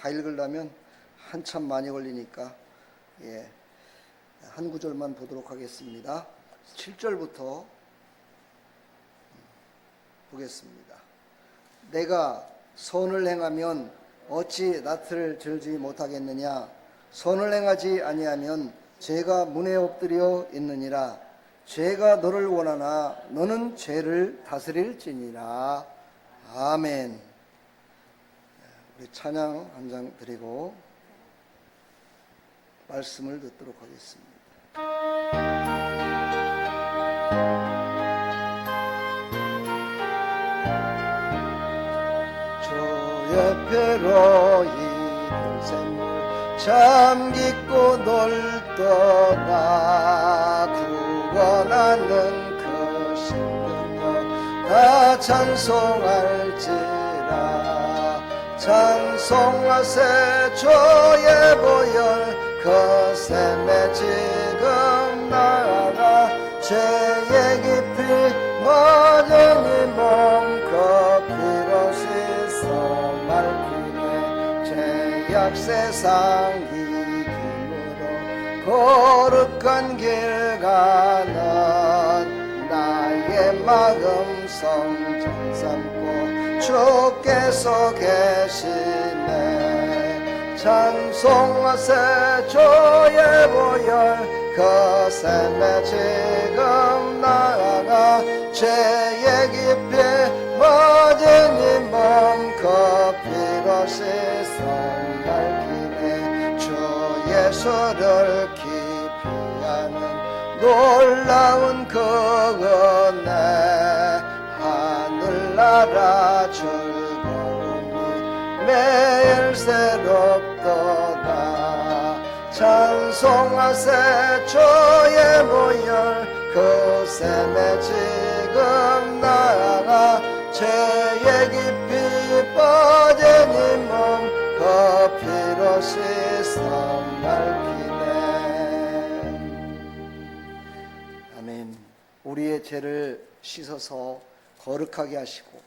다 읽으려면 한참 많이 걸리니까 한 구절만 보도록 하겠습니다. 7절부터 보겠습니다. 내가 선을 행하면 어찌 낯을 들지 못하겠느냐? 선을 행하지 아니하면 죄가 문에 엎드려 있느니라. 죄가 너를 원하나 너는 죄를 다스릴지니라. 아멘. 우리 찬양 한 장 드리고 말씀을 듣도록 하겠습니다. 주의 배로 이른 샘물 참 깊고 넓도다. 구원하는 그 신능력 다 찬송할지라. 찬송하세 주의 보혈 그 샘에 지금 나아가 죄의 깊이 멎은 이 몸 그 피로 씻어 맑히네. 죄악 세상 이 길로 거룩한 길 가는 나의 마음 성전 삼고 주께서 계시네. 찬송하세 주의 보혈 그 샘에 지금 나아가 죄의 깊이 멎은 이 몸 그 피로 씻어 맑히네. 주 예수를 깊이 아는 놀라운 그 은혜 하늘나라 즐거움이 매일 새롭도다. 찬송하세 주의 보혈 그 샘에 지금 나아가 죄의 깊이 빠진 이 몸 그 피로 씻어 맑히네. 아멘. 우리의 죄를 씻어서 거룩하게 하시고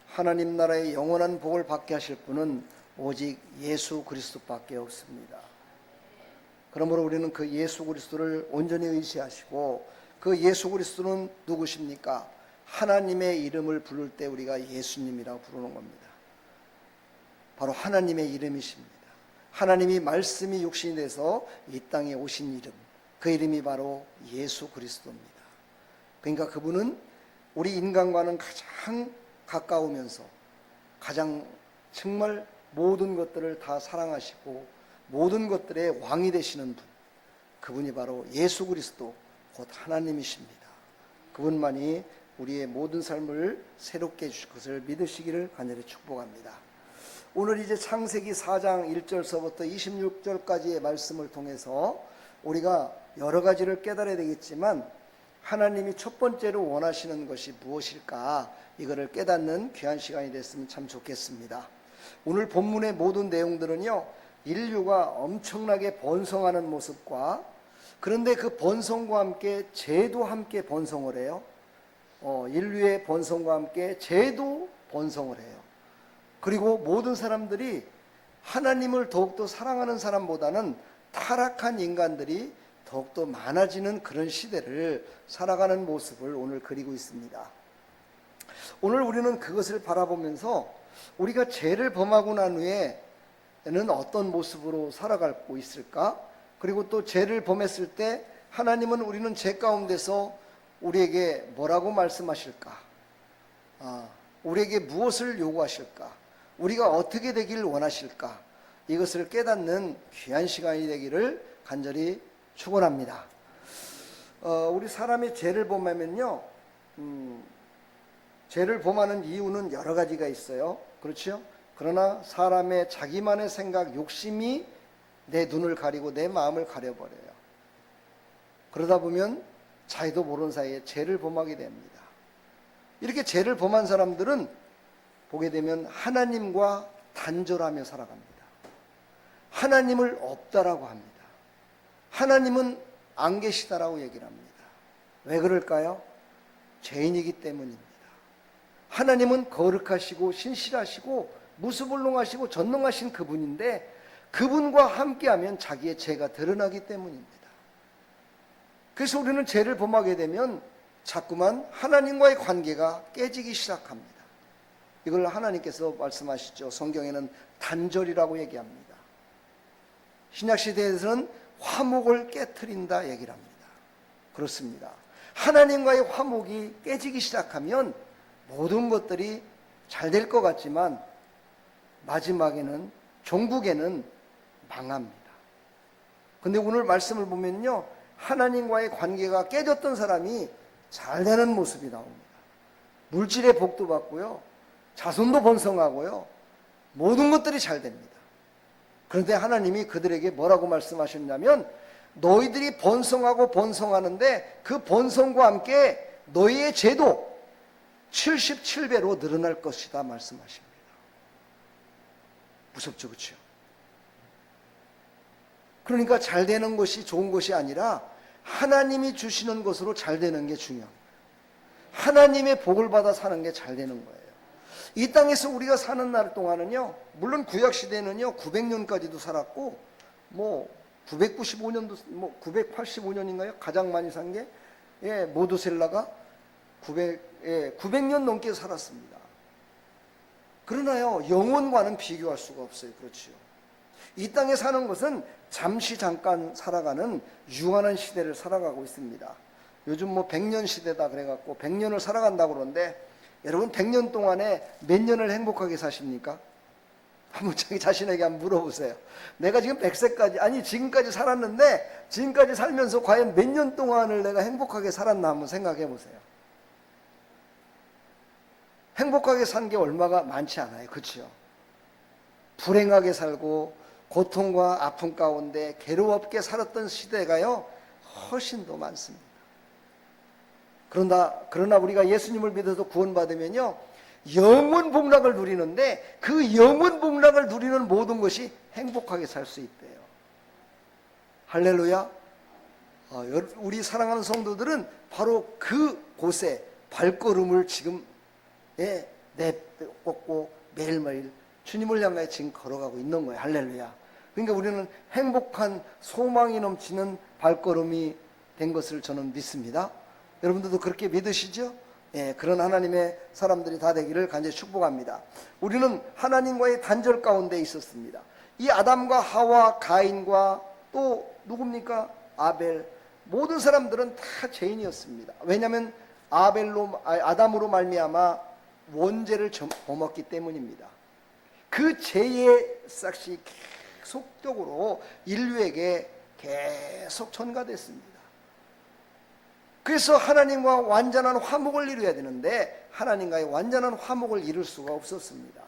하나님 나라의 영원한 복을 받게 하실 분은 오직 예수 그리스도밖에 없습니다. 그러므로 우리는 그 예수 그리스도를 온전히 의지하시고, 그 예수 그리스도는 누구십니까? 하나님의 이름을 부를 때 우리가 예수님이라고 부르는 겁니다. 바로 하나님의 이름이십니다. 하나님이 말씀이 육신이 돼서 이 땅에 오신 이름, 그 이름이 바로 예수 그리스도입니다. 그러니까 그분은 우리 인간과는 가장 가까우면서 가장 정말 모든 것들을 다 사랑하시고 모든 것들의 왕이 되시는 분, 그분이 바로 예수 그리스도 곧 하나님이십니다. 그분만이 우리의 모든 삶을 새롭게 해주실 것을 믿으시기를 간절히 축복합니다. 오늘 이제 창세기 4장 1절서부터 26절까지의 말씀을 통해서 우리가 여러 가지를 깨달아야 되겠지만, 하나님이 첫 번째로 원하시는 것이 무엇일까, 이거를 깨닫는 귀한 시간이 됐으면 참 좋겠습니다. 오늘 본문의 모든 내용들은요, 인류가 엄청나게 번성하는 모습과, 그런데 그 번성과 함께 죄도 함께 번성을 해요. 인류의 번성과 함께 죄도 번성을 해요. 그리고 모든 사람들이 하나님을 더욱더 사랑하는 사람보다는 타락한 인간들이 더욱더 많아지는 그런 시대를 살아가는 모습을 오늘 그리고 있습니다. 오늘 우리는 그것을 바라보면서 우리가 죄를 범하고 난 후에는 어떤 모습으로 살아가고 있을까? 그리고 또 죄를 범했을 때 하나님은 우리는 죄 가운데서 우리에게 뭐라고 말씀하실까? 우리에게 무엇을 요구하실까? 우리가 어떻게 되길 원하실까? 이것을 깨닫는 귀한 시간이 되기를 간절히 축원합니다. 우리 사람이 죄를 범하면요, 죄를 범하는 이유는 여러 가지가 있어요. 그렇죠? 그러나 사람의 자기만의 생각, 욕심이 내 눈을 가리고 내 마음을 가려버려요. 그러다 보면 자기도 모르는 사이에 죄를 범하게 됩니다. 이렇게 죄를 범한 사람들은 보게 되면 하나님과 단절하며 살아갑니다. 하나님을 없다라고 합니다. 하나님은 안 계시다라고 얘기를 합니다. 왜 그럴까요? 죄인이기 때문입니다. 하나님은 거룩하시고 신실하시고 무수불능하시고 전능하신 그분인데 그분과 함께하면 자기의 죄가 드러나기 때문입니다. 그래서 우리는 죄를 범하게 되면 자꾸만 하나님과의 관계가 깨지기 시작합니다. 이걸 하나님께서 말씀하시죠. 성경에는 단절이라고 얘기합니다. 신약시대에서는 화목을 깨트린다 얘기를 합니다. 그렇습니다. 하나님과의 화목이 깨지기 시작하면 모든 것들이 잘 될 것 같지만 마지막에는 종국에는 망합니다. 근데 오늘 말씀을 보면요, 하나님과의 관계가 깨졌던 사람이 잘 되는 모습이 나옵니다. 물질의 복도 받고요, 자손도 번성하고요, 모든 것들이 잘 됩니다. 그런데 하나님이 그들에게 뭐라고 말씀하셨냐면, 너희들이 번성하고 번성하는데 그 번성과 함께 너희의 죄도 77배로 늘어날 것이다 말씀하십니다. 무섭죠, 그렇죠? 그러니까 잘 되는 것이 좋은 것이 아니라 하나님이 주시는 것으로 잘 되는 게 중요합니다. 하나님의 복을 받아 사는 게 잘 되는 거예요. 이 땅에서 우리가 사는 날 동안은요, 물론 구약시대는요 900년까지도 살았고, 995년도 985년인가요? 가장 많이 산 게, 모두셀라가 900년 넘게 살았습니다. 그러나요, 영원과는 비교할 수가 없어요. 그렇지요. 이 땅에 사는 것은 잠시 잠깐 살아가는 유한한 시대를 살아가고 있습니다. 요즘 100년 시대다 그래갖고 100년을 살아간다고 그러는데, 여러분 100년 동안에 몇 년을 행복하게 사십니까? 한번 자기 자신에게 한번 물어보세요. 내가 지금 100세까지, 아니 지금까지 살았는데, 지금까지 살면서 과연 몇 년 동안을 내가 행복하게 살았나 한번 생각해 보세요. 행복하게 산 게 얼마가 많지 않아요. 그렇죠? 불행하게 살고 고통과 아픔 가운데 괴로웠게 살았던 시대가요 훨씬 더 많습니다. 그러나 우리가 예수님을 믿어서 구원받으면요 영원 복락을 누리는데, 그 영원 복락을 누리는 모든 것이 행복하게 살 수 있대요. 할렐루야. 우리 사랑하는 성도들은 바로 그 곳에 발걸음을 지금 내뻗고 매일매일 주님을 향해 지금 걸어가고 있는 거예요. 할렐루야. 그러니까 우리는 행복한 소망이 넘치는 발걸음이 된 것을 저는 믿습니다. 여러분들도 그렇게 믿으시죠? 그런 하나님의 사람들이 다 되기를 간절히 축복합니다. 우리는 하나님과의 단절 가운데 있었습니다. 이 아담과 하와, 가인과 또 누굽니까? 아벨, 모든 사람들은 다 죄인이었습니다. 왜냐하면 아담으로 말미암아 원죄를 범했기 때문입니다. 그 죄의 싹이 계속적으로 인류에게 계속 전가됐습니다. 그래서 하나님과 완전한 화목을 이루어야 되는데 하나님과의 완전한 화목을 이룰 수가 없었습니다.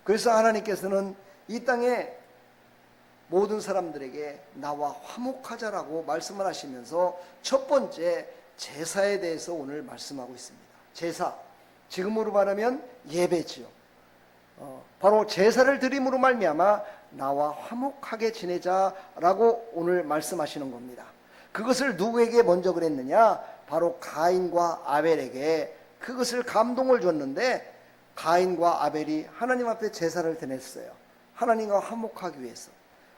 그래서 하나님께서는 이 땅에 모든 사람들에게 나와 화목하자라고 말씀을 하시면서 첫 번째 제사에 대해서 오늘 말씀하고 있습니다. 제사, 지금으로 말하면 예배지요. 바로 제사를 드림으로 말미암아 나와 화목하게 지내자라고 오늘 말씀하시는 겁니다. 그것을 누구에게 먼저 그랬느냐? 바로 가인과 아벨에게 그것을 감동을 줬는데, 가인과 아벨이 하나님 앞에 제사를 드렸어요. 하나님과 화목하기 위해서.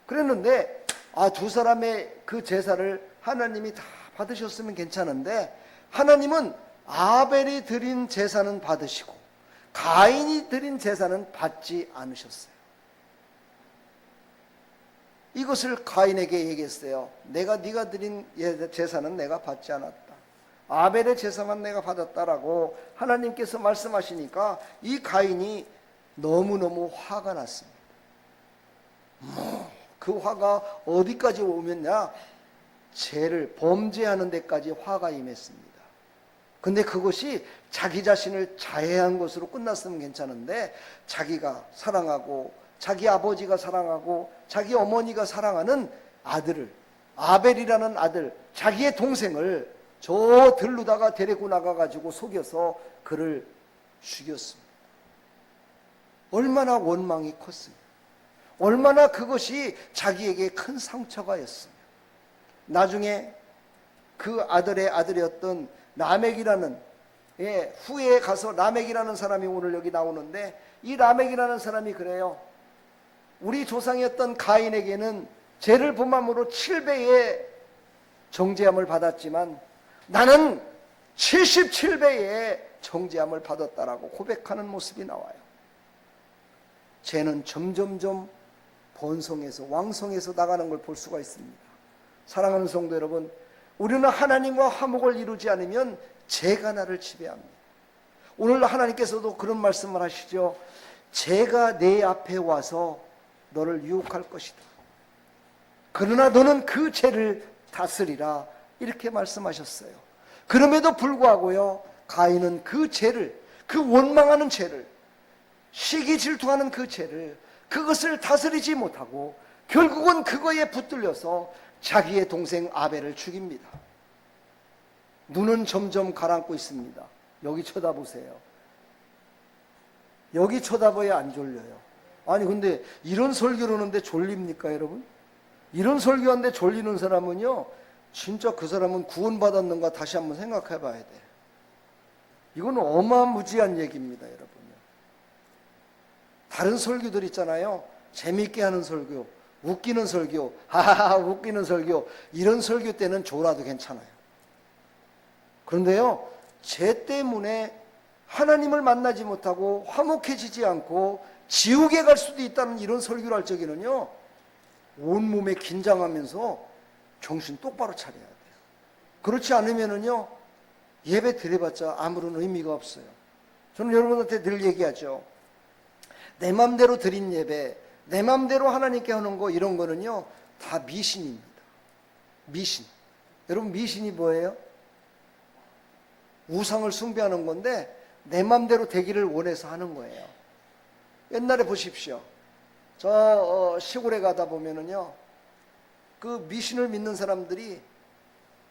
그랬는데 두 사람의 그 제사를 하나님이 다 받으셨으면 괜찮은데, 하나님은 아벨이 드린 제사는 받으시고 가인이 드린 제사는 받지 않으셨어요. 이것을 가인에게 얘기했어요. 네가 드린 제사는 내가 받지 않았다. 아벨의 제사만 내가 받았다라고 하나님께서 말씀하시니까 이 가인이 너무너무 화가 났습니다. 그 화가 어디까지 오면요, 죄를 범죄하는 데까지 화가 임했습니다. 근데 그것이 자기 자신을 자해한 것으로 끝났으면 괜찮은데, 자기가 사랑하고 자기 아버지가 사랑하고 자기 어머니가 사랑하는 아들을, 아벨이라는 아들, 자기의 동생을 저 들루다가 데리고 나가가지고 속여서 그를 죽였습니다. 얼마나 원망이 컸습니까? 얼마나 그것이 자기에게 큰 상처가 였으며, 나중에 그 아들의 아들이었던 라멕이라는 후에 가서 라멕이라는 사람이 오늘 여기 나오는데, 이 라멕이라는 사람이 그래요. 우리 조상이었던 가인에게는 죄를 범함으로 7배의 정죄함을 받았지만 나는 77배의 정죄함을 받았다라고 고백하는 모습이 나와요. 죄는 점점점 번성해서 왕성해서 나가는 걸 볼 수가 있습니다. 사랑하는 성도 여러분, 우리는 하나님과 화목을 이루지 않으면 죄가 나를 지배합니다. 오늘 하나님께서도 그런 말씀을 하시죠. 죄가 내 앞에 와서 너를 유혹할 것이다. 그러나 너는 그 죄를 다스리라, 이렇게 말씀하셨어요. 그럼에도 불구하고요, 가인은 그 죄를, 그 원망하는 죄를, 시기 질투하는 그 죄를, 그것을 다스리지 못하고 결국은 그거에 붙들려서 자기의 동생 아벨을 죽입니다. 눈은 점점 가라앉고 있습니다. 여기 쳐다보세요. 여기 쳐다봐야 안 졸려요. 아니 근데 이런 설교를 하는데 졸립니까 여러분? 이런 설교하는데 졸리는 사람은요, 진짜 그 사람은 구원받았는가 다시 한번 생각해 봐야 돼. 이건 어마무지한 얘기입니다 여러분요. 다른 설교들 있잖아요. 재미있게 하는 설교, 웃기는 설교, 하하하 웃기는 설교, 이런 설교 때는 졸아도 괜찮아요. 그런데요, 죄 때문에 하나님을 만나지 못하고 화목해지지 않고 지옥에 갈 수도 있다는 이런 설교를 할 적에는요, 온몸에 긴장하면서 정신 똑바로 차려야 돼요. 그렇지 않으면은요, 예배 드려봤자 아무런 의미가 없어요. 저는 여러분한테 늘 얘기하죠. 내 맘대로 드린 예배, 내 맘대로 하나님께 하는 거, 이런 거는요 다 미신입니다. 미신. 여러분, 미신이 뭐예요? 우상을 숭배하는 건데 내 맘대로 되기를 원해서 하는 거예요. 옛날에 보십시오. 저 시골에 가다 보면은요, 그 미신을 믿는 사람들이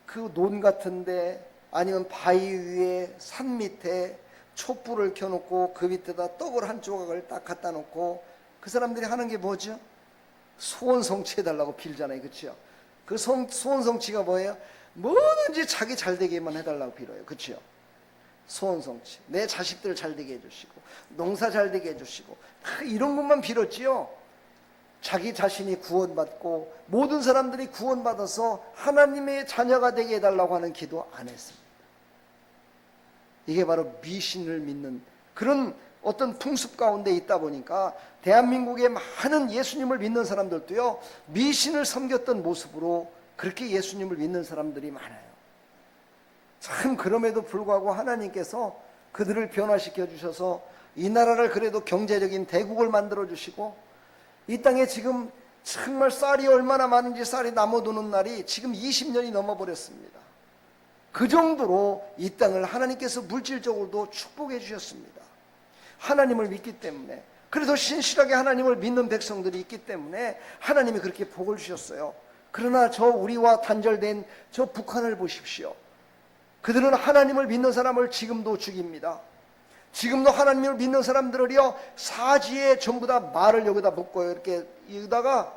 그 논 같은데 아니면 바위 위에 산 밑에 촛불을 켜놓고 그 밑에다 떡을 한 조각을 딱 갖다 놓고 그 사람들이 하는 게 뭐죠? 소원 성취해달라고 빌잖아요. 그렇죠? 그 소원 성취가 뭐예요? 뭐든지 자기 잘 되게만 해달라고 빌어요. 그렇죠? 소원 성취. 내 자식들 잘 되게 해주시고, 농사 잘 되게 해주시고, 이런 것만 빌었지요. 자기 자신이 구원받고 모든 사람들이 구원받아서 하나님의 자녀가 되게 해달라고 하는 기도 안 했습니다. 이게 바로 미신을 믿는 그런 어떤 풍습 가운데 있다 보니까 대한민국의 많은 예수님을 믿는 사람들도요, 미신을 섬겼던 모습으로 그렇게 예수님을 믿는 사람들이 많아요. 참, 그럼에도 불구하고 하나님께서 그들을 변화시켜 주셔서 이 나라를 그래도 경제적인 대국을 만들어 주시고, 이 땅에 지금 정말 쌀이 얼마나 많은지 쌀이 남아도는 날이 지금 20년이 넘어버렸습니다. 그 정도로 이 땅을 하나님께서 물질적으로도 축복해 주셨습니다. 하나님을 믿기 때문에, 그래도 신실하게 하나님을 믿는 백성들이 있기 때문에 하나님이 그렇게 복을 주셨어요. 그러나 저 우리와 단절된 저 북한을 보십시오. 그들은 하나님을 믿는 사람을 지금도 죽입니다. 지금도 하나님을 믿는 사람들을요, 사지에 전부 다 말을 여기다 묶어요. 이렇게 여기다가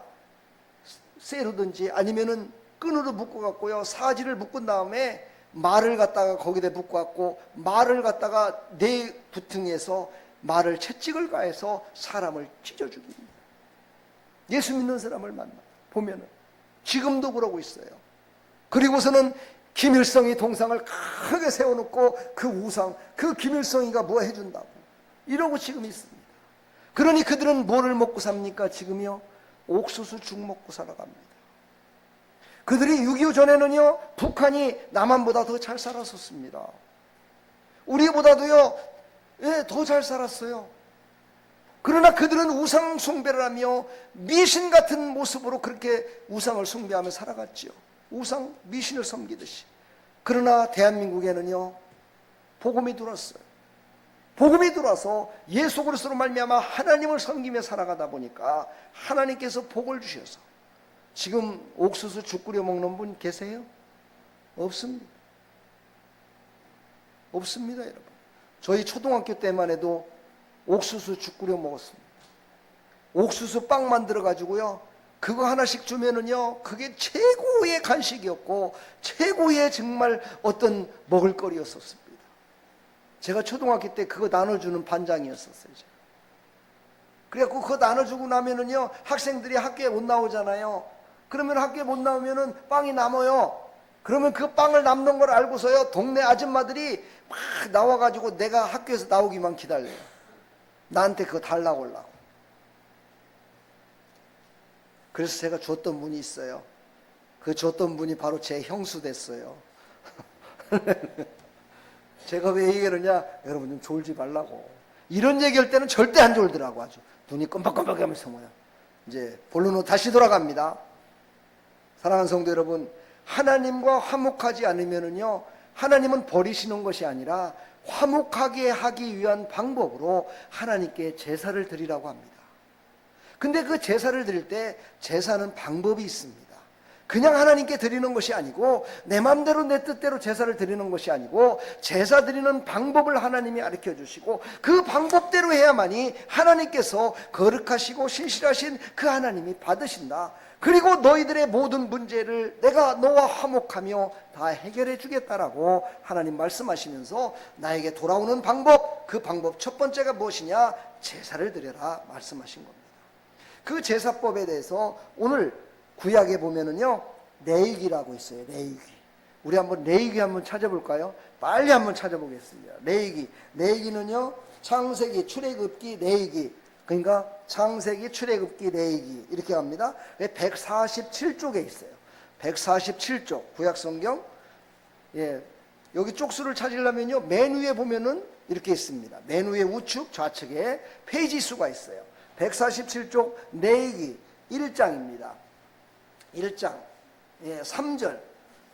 쇠로든지 아니면은 끈으로 묶어 갖고요, 사지를 묶은 다음에 말을 갖다가 거기다 묶어 갖고 말을 갖다가 내 부퉁에서 말을 채찍을 가해서 사람을 찢어 죽입니다. 예수 믿는 사람을 만나 보면은 지금도 그러고 있어요. 그리고서는 김일성이 동상을 크게 세워놓고 그 우상, 그 김일성이가 뭐 해준다고 이러고 지금 있습니다. 그러니 그들은 뭐를 먹고 삽니까? 지금요, 옥수수 죽 먹고 살아갑니다. 그들이 6.25 전에는요, 북한이 남한보다 더 잘 살았었습니다. 우리보다도요, 더 잘 살았어요. 그러나 그들은 우상 숭배를 하며 미신 같은 모습으로 그렇게 우상을 숭배하며 살아갔죠. 우상, 미신을 섬기듯이. 그러나 대한민국에는요, 복음이 들어왔어요. 복음이 들어와서 예수 그리스도로 말미암아 하나님을 섬기며 살아가다 보니까 하나님께서 복을 주셔서 지금 옥수수 죽 끓여 먹는 분 계세요? 없습니다. 없습니다, 여러분. 저희 초등학교 때만 해도 옥수수 죽 끓여 먹었습니다. 옥수수 빵 만들어 가지고요, 그거 하나씩 주면은요, 그게 최고의 간식이었고 최고의 정말 어떤 먹을거리였었습니다. 제가 초등학교 때 그거 나눠주는 반장이었었어요. 제가. 그래갖고 그거 나눠주고 나면은요, 학생들이 학교에 못 나오잖아요. 그러면 학교에 못 나오면은 빵이 남아요. 그러면 그 빵을 남는 걸 알고서요, 동네 아줌마들이 막 나와가지고 내가 학교에서 나오기만 기다려요. 나한테 그거 달라고 하려고. 그래서 제가 줬던 분이 있어요. 그 줬던 분이 바로 제 형수 됐어요. 제가 왜 얘기하느냐, 여러분 좀 졸지 말라고. 이런 얘기할 때는 절대 안 졸더라고. 아주 눈이 껌뻑껌뻑 하면서 뭐야. 이제 본론으로 다시 돌아갑니다. 사랑하는 성도 여러분, 하나님과 화목하지 않으면은요, 하나님은 버리시는 것이 아니라 화목하게 하기 위한 방법으로 하나님께 제사를 드리라고 합니다. 근데 그 제사를 드릴 때 제사는 방법이 있습니다. 그냥 하나님께 드리는 것이 아니고 내 마음대로 내 뜻대로 제사를 드리는 것이 아니고 제사 드리는 방법을 하나님이 가르쳐 주시고 그 방법대로 해야만이 하나님께서 거룩하시고 신실하신 그 하나님이 받으신다. 그리고 너희들의 모든 문제를 내가 너와 화목하며 다 해결해 주겠다라고 하나님 말씀하시면서 나에게 돌아오는 방법, 그 방법 첫 번째가 무엇이냐? 제사를 드려라 말씀하신 겁니다. 그 제사법에 대해서 오늘 구약에 보면은요, 레위기라고 있어요. 레위기. 우리 한번 레위기 한번 찾아볼까요? 빨리 한번 찾아보겠습니다. 레위기는요, 창세기, 출애굽기, 레위기. 그러니까 창세기, 출애굽기, 레위기 이렇게 합니다. 147쪽에 있어요. 147쪽 구약성경. 예, 여기 쪽수를 찾으려면요, 맨 위에 보면은 이렇게 있습니다. 맨 위에 우측 좌측에 페이지 수가 있어요. 147쪽 레위기 1장입니다. 1장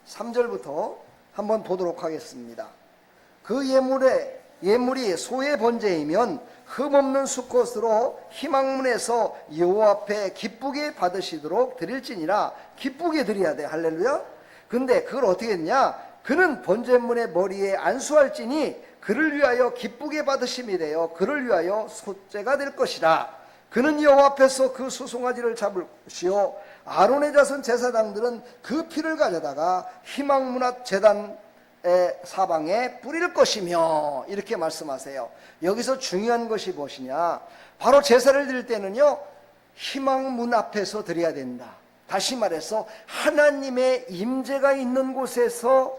3절부터 한번 보도록 하겠습니다. 그 예물이 소의 번제이면 흠없는 수컷으로 희망문에서 여호와 앞에 기쁘게 받으시도록 드릴지니라. 기쁘게 드려야 돼. 할렐루야. 근데 그걸 어떻게 했냐? 그는 번제물의 머리에 안수할지니 그를 위하여 기쁘게 받으심이 되어 그를 위하여 소제가 될 것이라. 그는 여호와 앞에서 그 수송아지를 잡으시오. 아론의 자손 제사장들은 그 피를 가져다가 희망문 앞 제단의 사방에 뿌릴 것이며, 이렇게 말씀하세요. 여기서 중요한 것이 무엇이냐? 바로 제사를 드릴 때는요, 희망문 앞에서 드려야 된다. 다시 말해서 하나님의 임재가 있는 곳에서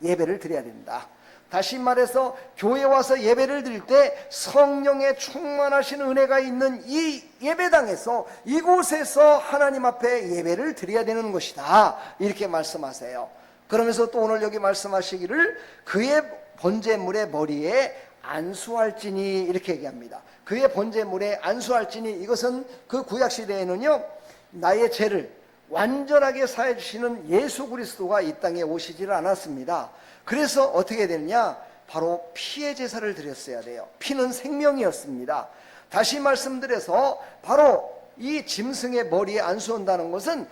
예배를 드려야 된다. 다시 말해서 교회 와서 예배를 드릴 때 성령의 충만하신 은혜가 있는 이 예배당에서, 이곳에서 하나님 앞에 예배를 드려야 되는 것이다. 이렇게 말씀하세요. 그러면서 또 오늘 여기 말씀하시기를 그의 번제물의 머리에 안수할지니, 이렇게 얘기합니다. 그의 번제물에 안수할지니, 이것은 그 구약시대에는요, 나의 죄를 완전하게 사해 주시는 예수 그리스도가 이 땅에 오시지를 않았습니다. 그래서 어떻게 됐냐? 바로 피의 제사를 드렸어야 돼요. 피는 생명이었습니다. 다시 말씀드려서 바로 이 짐승의 머리에 안수한다는 것은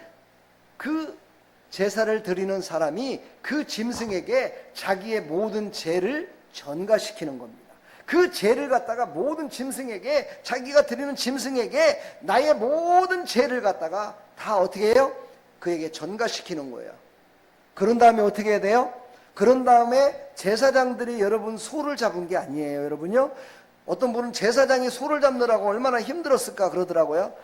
그 제사를 드리는 사람이 그 짐승에게 자기의 모든 죄를 전가시키는 겁니다. 그 죄를 갖다가 모든 짐승에게, 자기가 드리는 짐승에게 나의 모든 죄를 갖다가 다 어떻게 해요? 그에게 전가시키는 거예요. 그런 다음에 어떻게 해야 돼요? 그런 다음에 제사장들이 여러분 소를 잡은 게 아니에요. 여러분요, 어떤 분은 제사장이 소를 잡느라고 얼마나 힘들었을까 그러더라고요.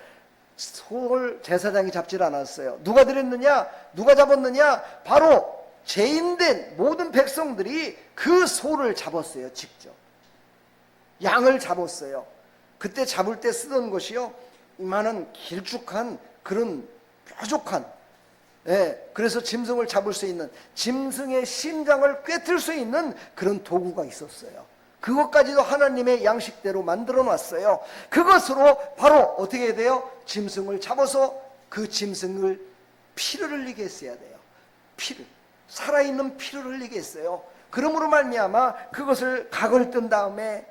소를 제사장이 잡질 않았어요. 누가 드렸느냐? 누가 잡았느냐? 바로 죄인된 모든 백성들이 그 소를 잡았어요. 직접 양을 잡았어요. 그때 잡을 때 쓰던 것이요, 이만한 길쭉한 그런 뾰족한, 그래서 짐승을 잡을 수 있는, 짐승의 심장을 꿰틀 수 있는 그런 도구가 있었어요. 그것까지도 하나님의 양식대로 만들어 놨어요. 그것으로 바로 어떻게 해야 돼요? 짐승을 잡아서 그 짐승을 피를 흘리게 했어야 돼요. 피를, 살아있는 피를 흘리게 했어요. 그러므로 말미암아 그것을 각을 뜬 다음에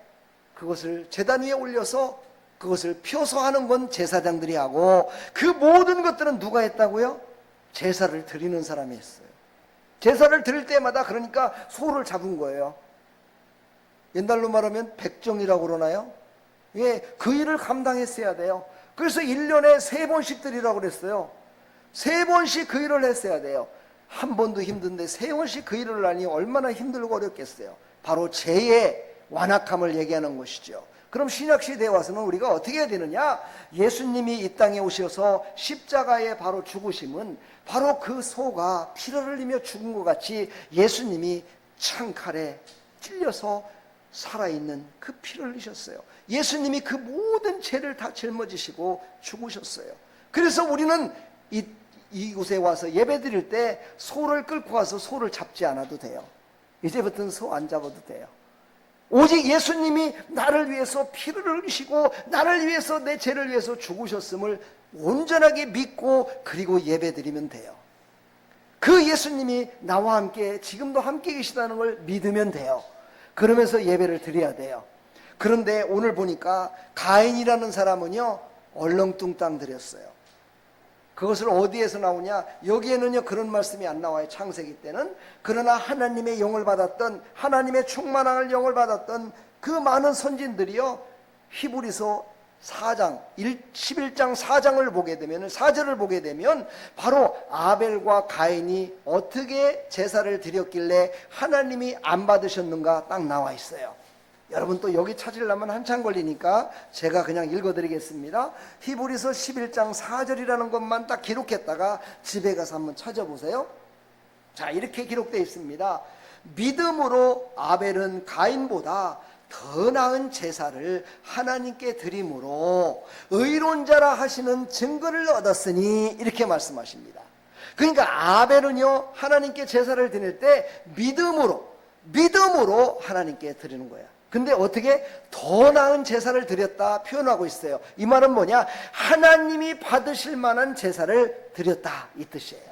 그것을 제단 위에 올려서 그것을 펴서 하는 건 제사장들이 하고, 그 모든 것들은 누가 했다고요? 제사를 드리는 사람이 했어요. 제사를 드릴 때마다 그러니까 소를 잡은 거예요. 옛날로 말하면 백정이라고 그러나요? 예, 그 일을 감당했어야 돼요. 그래서 1년에 3번씩 드리라고 그랬어요. 3번씩 그 일을 했어야 돼요. 한 번도 힘든데 3번씩 그 일을 하니 얼마나 힘들고 어렵겠어요. 바로 죄의 완악함을 얘기하는 것이죠. 그럼 신약시대에 와서는 우리가 어떻게 해야 되느냐? 예수님이 이 땅에 오셔서 십자가에 바로 죽으심은 바로 그 소가 피를 흘리며 죽은 것 같이 예수님이 창칼에 찔려서 살아있는 그 피를 흘리셨어요. 예수님이 그 모든 죄를 다 짊어지시고 죽으셨어요. 그래서 우리는 이곳에 와서 예배 드릴 때 소를 끌고 와서 소를 잡지 않아도 돼요. 이제부터는 소 안 잡아도 돼요. 오직 예수님이 나를 위해서 피를 흘리시고 나를 위해서 내 죄를 위해서 죽으셨음을 온전하게 믿고 그리고 예배 드리면 돼요. 그 예수님이 나와 함께 지금도 함께 계시다는 걸 믿으면 돼요. 그러면서 예배를 드려야 돼요. 그런데 오늘 보니까 가인이라는 사람은요 얼렁뚱땅 드렸어요. 그것을 어디에서 나오냐? 여기에는요 그런 말씀이 안 나와요. 창세기 때는. 그러나 하나님의 영을 받았던, 하나님의 충만함을 영을 받았던 그 많은 선진들이요 히브리서 4장 11장 4장을 보게 되면 4절을 보게 되면 바로 아벨과 가인이 어떻게 제사를 드렸길래 하나님이 안 받으셨는가 딱 나와 있어요. 여러분 또 여기 찾으려면 한참 걸리니까 제가 그냥 읽어드리겠습니다. 히브리서 11장 4절이라는 것만 딱 기록했다가 집에 가서 한번 찾아보세요. 자, 이렇게 기록되어 있습니다. 믿음으로 아벨은 가인보다 더 나은 제사를 하나님께 드림으로 의로운 자라 하시는 증거를 얻었으니, 이렇게 말씀하십니다. 그러니까 아벨은요 하나님께 제사를 드릴 때 믿음으로 하나님께 드리는 거예요. 근데 어떻게 더 나은 제사를 드렸다 표현하고 있어요. 이 말은 뭐냐? 하나님이 받으실 만한 제사를 드렸다 이 뜻이에요.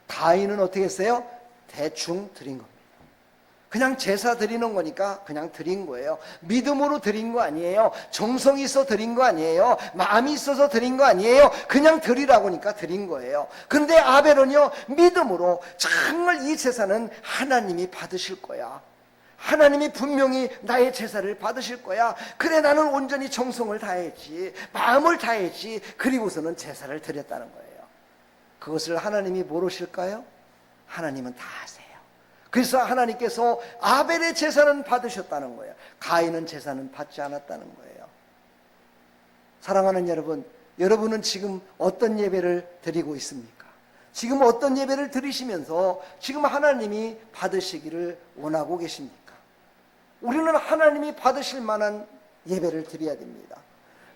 가인은 어떻게 했어요? 대충 드린 겁니다. 그냥 제사 드리는 거니까 그냥 드린 거예요. 믿음으로 드린 거 아니에요. 정성이 있어 드린 거 아니에요. 마음이 있어서 드린 거 아니에요. 그냥 드리라고 하니까 드린 거예요. 그런데 아벨은요 믿음으로 정말 이 제사는 하나님이 받으실 거야. 하나님이 분명히 나의 제사를 받으실 거야. 그래 나는 온전히 정성을 다했지, 마음을 다했지. 그리고서는 제사를 드렸다는 거예요. 그것을 하나님이 모르실까요? 하나님은 다 아세요. 그래서 하나님께서 아벨의 제사는 받으셨다는 거예요. 가인은 제사는 받지 않았다는 거예요. 사랑하는 여러분, 여러분은 지금 어떤 예배를 드리고 있습니까? 지금 어떤 예배를 드리시면서 지금 하나님이 받으시기를 원하고 계십니까? 우리는 하나님이 받으실 만한 예배를 드려야 됩니다.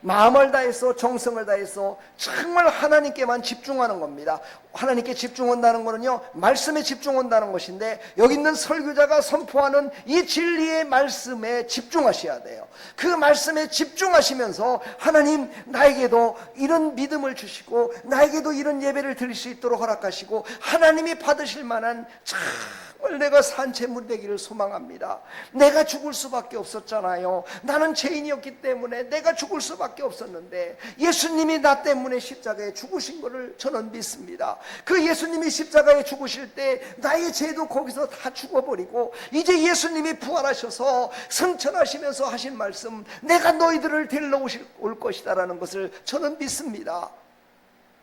마음을 다해서 정성을 다해서 정말 하나님께만 집중하는 겁니다. 하나님께 집중한다는 거는요 말씀에 집중한다는 것인데, 여기 있는 설교자가 선포하는 이 진리의 말씀에 집중하셔야 돼요. 그 말씀에 집중하시면서 하나님 나에게도 이런 믿음을 주시고 나에게도 이런 예배를 드릴 수 있도록 허락하시고 하나님이 받으실 만한 정말 내가 산 제물 되기를 소망합니다. 내가 죽을 수밖에 없었잖아요. 나는 죄인이었기 때문에 내가 죽을 수밖에 없었는데 예수님이 나 때문에 십자가에 죽으신 것을 저는 믿습니다. 그 예수님이 십자가에 죽으실 때 나의 죄도 거기서 다 죽어버리고 이제 예수님이 부활하셔서 승천하시면서 하신 말씀, 내가 너희들을 데리러 올 것이다 라는 것을 저는 믿습니다.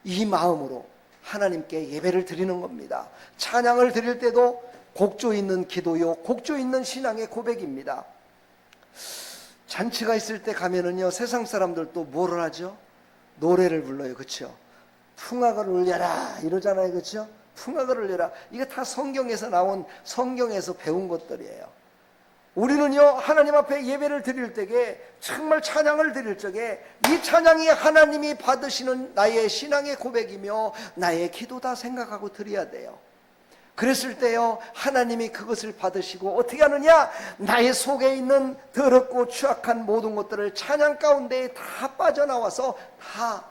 이 마음으로 하나님께 예배를 드리는 겁니다. 찬양을 드릴 때도 곡조 있는 기도요, 곡조 있는 신앙의 고백입니다. 잔치가 있을 때 가면은요 세상 사람들도 뭐를 하죠? 노래를 불러요. 그렇죠? 풍악을 울려라 이러잖아요. 그렇죠? 풍악을 울려라. 이게 다 성경에서 나온, 성경에서 배운 것들이에요. 우리는요 하나님 앞에 예배를 드릴 때에, 정말 찬양을 드릴 적에 이 찬양이 하나님이 받으시는 나의 신앙의 고백이며 나의 기도다 생각하고 드려야 돼요. 그랬을 때요 하나님이 그것을 받으시고 어떻게 하느냐? 나의 속에 있는 더럽고 추악한 모든 것들을 찬양 가운데 다 빠져나와서 다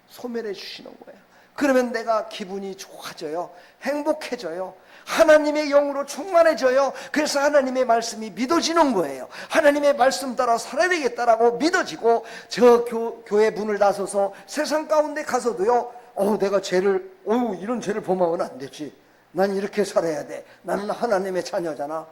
소멸해 주시는 거예요. 그러면 내가 기분이 좋아져요. 행복해져요. 하나님의 영으로 충만해져요. 그래서 하나님의 말씀이 믿어지는 거예요. 하나님의 말씀 따라 살아야 되겠다라고 믿어지고, 저 교회 문을 나서서 세상 가운데 가서도요 내가 이런 죄를 범하면 안 되지, 난 이렇게 살아야 돼, 나는 하나님의 자녀잖아.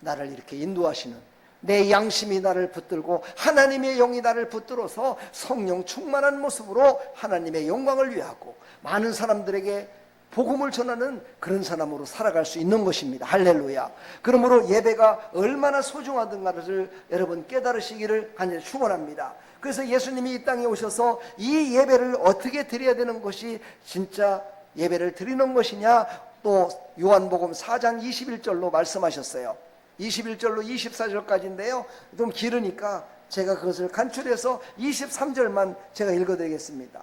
나를 이렇게 인도하시는, 내 양심이 나를 붙들고 하나님의 영이 나를 붙들어서 성령 충만한 모습으로 하나님의 영광을 위하고 많은 사람들에게 복음을 전하는 그런 사람으로 살아갈 수 있는 것입니다. 할렐루야. 그러므로 예배가 얼마나 소중하던가를 여러분 깨달으시기를 간절히 축원합니다. 그래서 예수님이 이 땅에 오셔서 이 예배를 어떻게 드려야 되는 것이 진짜 예배를 드리는 것이냐, 또 요한복음 4장 21절로 말씀하셨어요. 21절로 24절까지인데요. 좀 길으니까 제가 그것을 간추려서 23절만 제가 읽어드리겠습니다.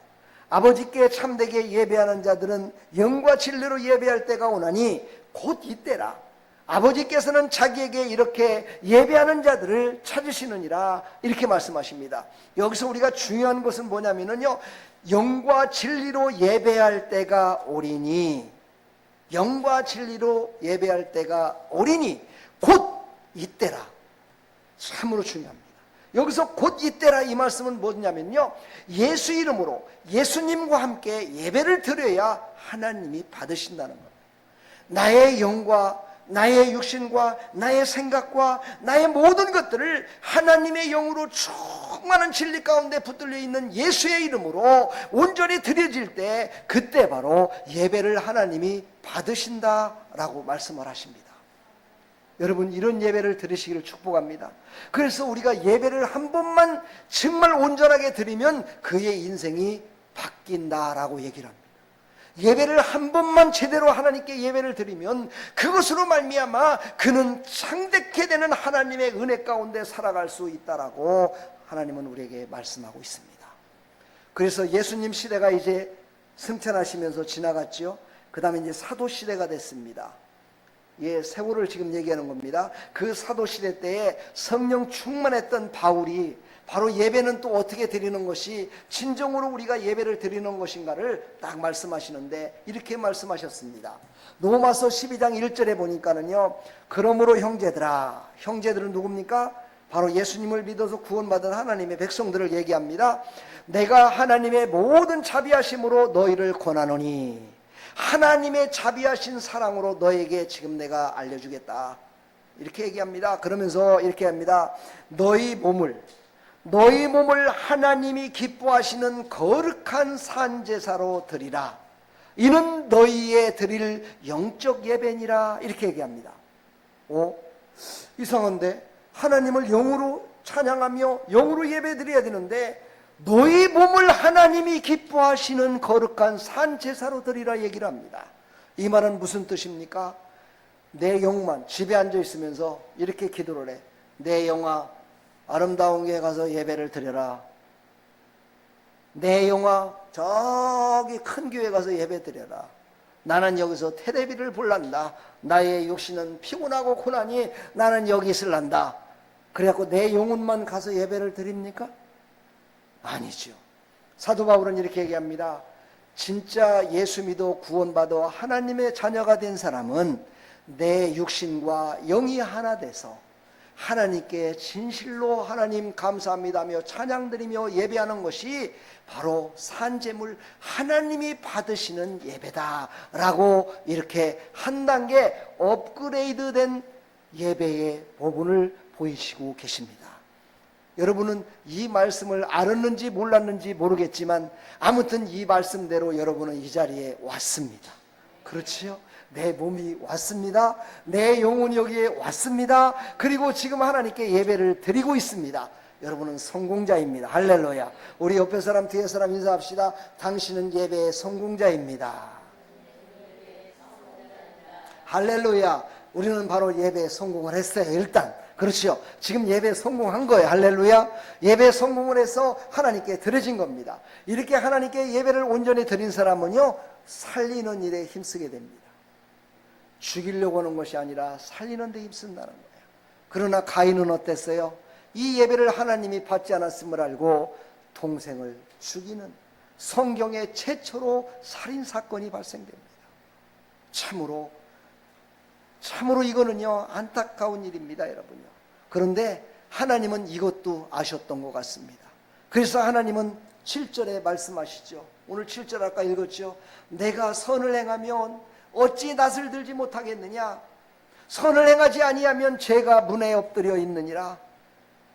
아버지께 참되게 예배하는 자들은 영과 진리로 예배할 때가 오나니 곧 이때라. 아버지께서는 자기에게 이렇게 예배하는 자들을 찾으시느니라. 이렇게 말씀하십니다. 여기서 우리가 중요한 것은 뭐냐면요, 영과 진리로 예배할 때가 오리니, 영과 진리로 예배할 때가 오리니 곧 이때라. 참으로 중요합니다. 여기서 곧 이때라 이 말씀은 뭐냐면요, 예수 이름으로 예수님과 함께 예배를 드려야 하나님이 받으신다는 겁니다. 나의 영과 나의 육신과 나의 생각과 나의 모든 것들을 하나님의 영으로 충만한 진리 가운데 붙들려 있는 예수의 이름으로 온전히 드려질 때, 그때 바로 예배를 하나님이 받으신다라고 말씀을 하십니다. 여러분, 이런 예배를 드리시기를 축복합니다. 그래서 우리가 예배를 한 번만 정말 온전하게 드리면 그의 인생이 바뀐다라고 얘기를 합니다. 예배를 한 번만 제대로 하나님께 예배를 드리면 그것으로 말미암아 그는 창대케 되는 하나님의 은혜 가운데 살아갈 수 있다라고 하나님은 우리에게 말씀하고 있습니다. 그래서 예수님 시대가 이제 승천하시면서 지나갔죠. 그 다음에 이제 사도 시대가 됐습니다. 예, 세월을 지금 얘기하는 겁니다. 그 사도 시대 때에 성령 충만했던 바울이 바로 예배는 또 어떻게 드리는 것이 진정으로 우리가 예배를 드리는 것인가를 딱 말씀하시는데, 이렇게 말씀하셨습니다. 로마서 12장 1절에 보니까는요, 그러므로 형제들아, 형제들은 누굽니까? 바로 예수님을 믿어서 구원받은 하나님의 백성들을 얘기합니다. 내가 하나님의 모든 자비하심으로 너희를 권하노니, 하나님의 자비하신 사랑으로 너에게 지금 내가 알려주겠다, 이렇게 얘기합니다. 그러면서 이렇게 합니다. 너희 몸을 하나님이 기뻐하시는 거룩한 산제사로 드리라. 이는 너희의 드릴 영적 예배니라. 이렇게 얘기합니다. 이상한데, 하나님을 영으로 찬양하며 영으로 예배 드려야 되는데 너희 몸을 하나님이 기뻐하시는 거룩한 산제사로 드리라 얘기를 합니다. 이 말은 무슨 뜻입니까? 내 영만 집에 앉아 있으면서 이렇게 기도를 해. 내 영아, 아름다운 교회 가서 예배를 드려라. 내 영아, 저기 큰 교회 가서 예배 드려라. 나는 여기서 텔레비를 볼란다. 나의 육신은 피곤하고 고나니 나는 여기 있을란다. 그래갖고 내 영혼만 가서 예배를 드립니까? 아니죠. 사도 바울은 이렇게 얘기합니다. 진짜 예수 믿어 구원받아 하나님의 자녀가 된 사람은 내 육신과 영이 하나 돼서 하나님께 진실로 하나님 감사합니다며 찬양드리며 예배하는 것이 바로 산제물, 하나님이 받으시는 예배다라고 이렇게 한 단계 업그레이드된 예배의 부분을 보이시고 계십니다. 여러분은 이 말씀을 알았는지 몰랐는지 모르겠지만 아무튼 이 말씀대로 여러분은 이 자리에 왔습니다. 그렇지요? 내 몸이 왔습니다. 내 영혼이 여기에 왔습니다. 그리고 지금 하나님께 예배를 드리고 있습니다. 여러분은 성공자입니다. 할렐루야. 우리 옆에 사람 뒤에 사람 인사합시다. 당신은 예배의 성공자입니다. 할렐루야. 우리는 바로 예배에 성공을 했어요. 일단 그렇죠. 지금 예배에 성공한 거예요. 할렐루야. 예배에 성공을 해서 하나님께 드려진 겁니다. 이렇게 하나님께 예배를 온전히 드린 사람은요, 살리는 일에 힘쓰게 됩니다. 죽이려고 하는 것이 아니라 살리는 데 힘쓴다는 거예요. 그러나 가인은 어땠어요? 이 예배를 하나님이 받지 않았음을 알고 동생을 죽이는 성경의 최초로 살인사건이 발생됩니다. 참으로 이거는요, 안타까운 일입니다, 여러분요. 그런데 하나님은 이것도 아셨던 것 같습니다. 그래서 하나님은 7절에 말씀하시죠. 오늘 7절 아까 읽었죠. 내가 선을 행하면 어찌 낯을 들지 못하겠느냐? 선을 행하지 아니하면 죄가 문에 엎드려 있느니라.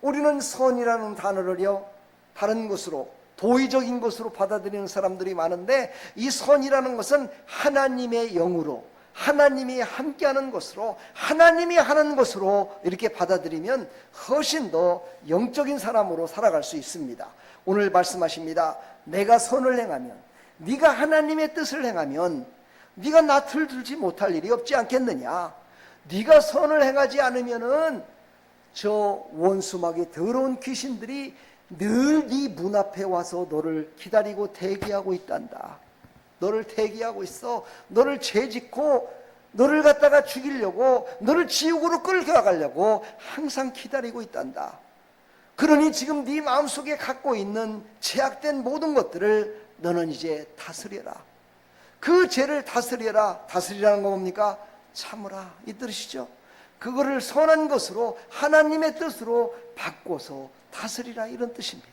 우리는 선이라는 단어를요, 다른 것으로 도의적인 것으로 받아들이는 사람들이 많은데, 이 선이라는 것은 하나님의 영으로, 하나님이 함께하는 것으로, 하나님이 하는 것으로 이렇게 받아들이면 훨씬 더 영적인 사람으로 살아갈 수 있습니다. 오늘 말씀하십니다. 내가 선을 행하면, 네가 하나님의 뜻을 행하면 네가 낯을 들지 못할 일이 없지 않겠느냐. 네가 선을 행하지 않으면은 저 원수막이 더러운 귀신들이 늘 네 문 앞에 와서 너를 기다리고 대기하고 있단다. 너를 대기하고 있어. 너를 죄짓고 너를 갖다가 죽이려고, 너를 지옥으로 끌어가려고 항상 기다리고 있단다. 그러니 지금 네 마음속에 갖고 있는 제약된 모든 것들을 너는 이제 다스려라. 그 죄를 다스려라. 다스리라는 거 뭡니까? 참으라, 이 뜻이죠. 그거를 선한 것으로, 하나님의 뜻으로 바꿔서 다스리라, 이런 뜻입니다.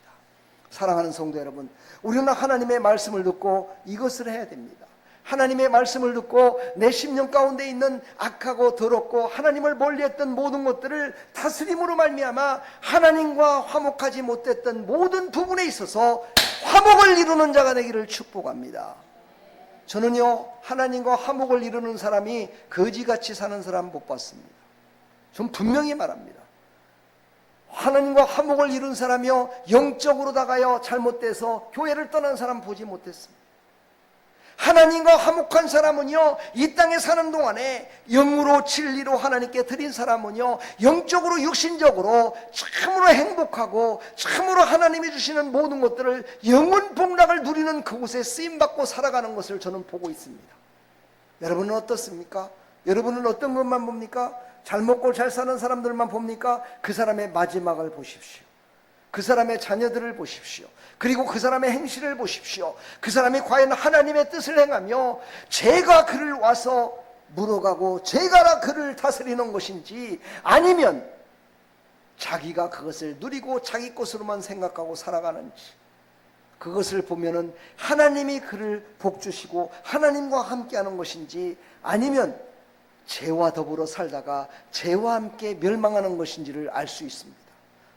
사랑하는 성도 여러분, 우리는 하나님의 말씀을 듣고 이것을 해야 됩니다. 하나님의 말씀을 듣고 내 심령 가운데 있는 악하고 더럽고 하나님을 멀리했던 모든 것들을 다스림으로 말미암아 하나님과 화목하지 못했던 모든 부분에 있어서 화목을 이루는 자가 되기를 축복합니다. 저는요, 하나님과 화목을 이루는 사람이 거지같이 사는 사람 못 봤습니다. 전 분명히 말합니다. 하나님과 화목을 이룬 사람이요, 영적으로다가요 잘못돼서 교회를 떠난 사람 보지 못했습니다. 하나님과 화목한 사람은요, 이 땅에 사는 동안에 영으로 진리로 하나님께 드린 사람은요, 영적으로 육신적으로 참으로 행복하고 참으로 하나님이 주시는 모든 것들을, 영원 복락을 누리는 그곳에 쓰임받고 살아가는 것을 저는 보고 있습니다. 여러분은 어떻습니까? 여러분은 어떤 것만 봅니까? 잘 먹고 잘 사는 사람들만 봅니까? 그 사람의 마지막을 보십시오. 그 사람의 자녀들을 보십시오. 그리고 그 사람의 행실을 보십시오. 그 사람이 과연 하나님의 뜻을 행하며 죄가 그를 와서 물어가고 죄가 그를 다스리는 것인지, 아니면 자기가 그것을 누리고 자기 것으로만 생각하고 살아가는지, 그것을 보면은 하나님이 그를 복주시고 하나님과 함께하는 것인지, 아니면 죄와 더불어 살다가 죄와 함께 멸망하는 것인지를 알 수 있습니다.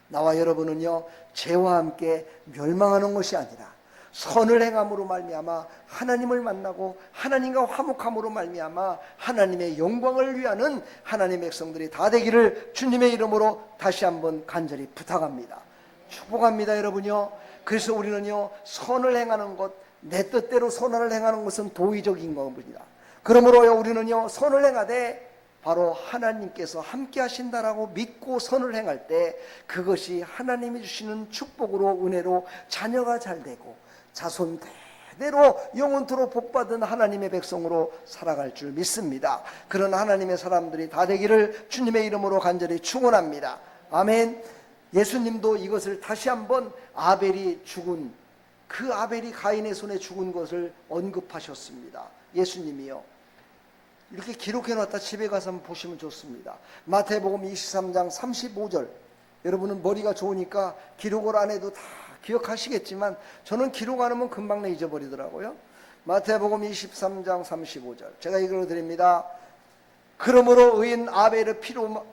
나와 여러분은요, 죄와 함께 멸망하는 것이 아니라 선을 행함으로 말미암아 하나님을 만나고 하나님과 화목함으로 말미암아 하나님의 영광을 위하는 하나님의 백성들이 다 되기를 주님의 이름으로 다시 한번 간절히 부탁합니다. 축복합니다, 여러분요. 그래서 우리는요, 선을 행하는 것, 내 뜻대로 선을 행하는 것은 도의적인 겁니다. 그러므로요, 우리는요, 선을 행하되 바로 하나님께서 함께 하신다라고 믿고 선을 행할 때 그것이 하나님이 주시는 축복으로, 은혜로 자녀가 잘 되고 자손 대대로 영원토록 복받은 하나님의 백성으로 살아갈 줄 믿습니다. 그런 하나님의 사람들이 다 되기를 주님의 이름으로 간절히 축원합니다. 아멘. 예수님도 이것을 다시 한번 아벨이 죽은, 그 아벨이 가인의 손에 죽은 것을 언급하셨습니다. 예수님이요, 이렇게 기록해놨다 집에 가서 한번 보시면 좋습니다. 마태복음 23장 35절. 여러분은 머리가 좋으니까 기록을 안 해도 다 기억하시겠지만 저는 기록 안 하면 금방 잊어버리더라고요. 마태복음 23장 35절 제가 읽어드립니다. 그러므로 의인 아벨의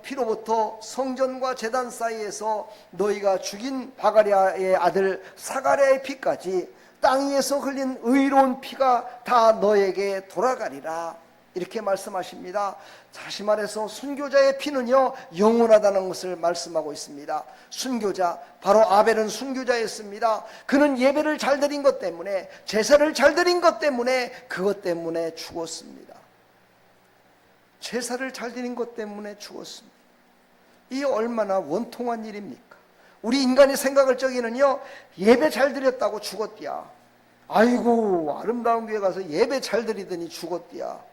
피로부터 성전과 제단 사이에서 너희가 죽인 바가랴의 아들 사가랴의 피까지 땅 위에서 흘린 의로운 피가 다 너에게 돌아가리라, 이렇게 말씀하십니다. 다시 말해서 순교자의 피는요, 영원하다는 것을 말씀하고 있습니다. 순교자, 바로 아벨은 순교자였습니다. 그는 예배를 잘 드린 것 때문에, 제사를 잘 드린 것 때문에, 그것 때문에 죽었습니다. 제사를 잘 드린 것 때문에 죽었습니다. 이 얼마나 원통한 일입니까? 우리 인간이 생각할 적에는요, 예배 잘 드렸다고 죽었디야. 아이고, 아름다운 교회 가서 예배 잘 드리더니 죽었디야.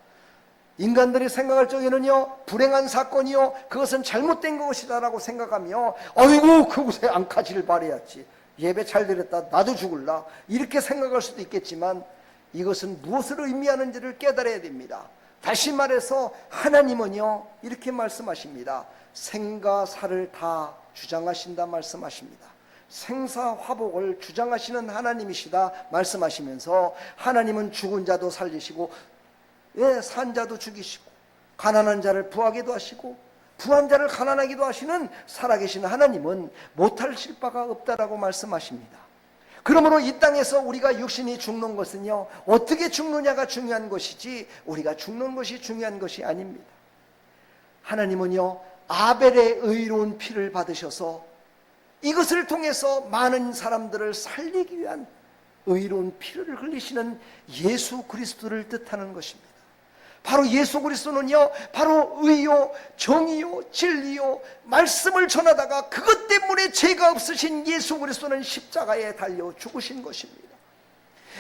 인간들이 생각할 적에는요, 불행한 사건이요, 그것은 잘못된 것이다라고 생각하며, 아이고, 그곳에 안 가지를 바라야지, 예배 잘 드렸다 나도 죽을라, 이렇게 생각할 수도 있겠지만 이것은 무엇을 의미하는지를 깨달아야 됩니다. 다시 말해서 하나님은요, 이렇게 말씀하십니다. 생과 사를 다 주장하신다 말씀하십니다. 생사화복을 주장하시는 하나님이시다 말씀하시면서, 하나님은 죽은 자도 살리시고 산 자도 죽이시고 가난한 자를 부하게도 하시고 부한 자를 가난하게도 하시는 살아계신 하나님은 못하실 바가 없다라고 말씀하십니다. 그러므로 이 땅에서 우리가 육신이 죽는 것은요, 어떻게 죽느냐가 중요한 것이지 우리가 죽는 것이 중요한 것이 아닙니다. 하나님은요, 아벨의 의로운 피를 받으셔서 이것을 통해서 많은 사람들을 살리기 위한 의로운 피를 흘리시는 예수 그리스도를 뜻하는 것입니다. 바로 예수 그리스도는요, 바로 의요, 정의요, 진리요, 말씀을 전하다가 그것 때문에 죄가 없으신 예수 그리스도는 십자가에 달려 죽으신 것입니다.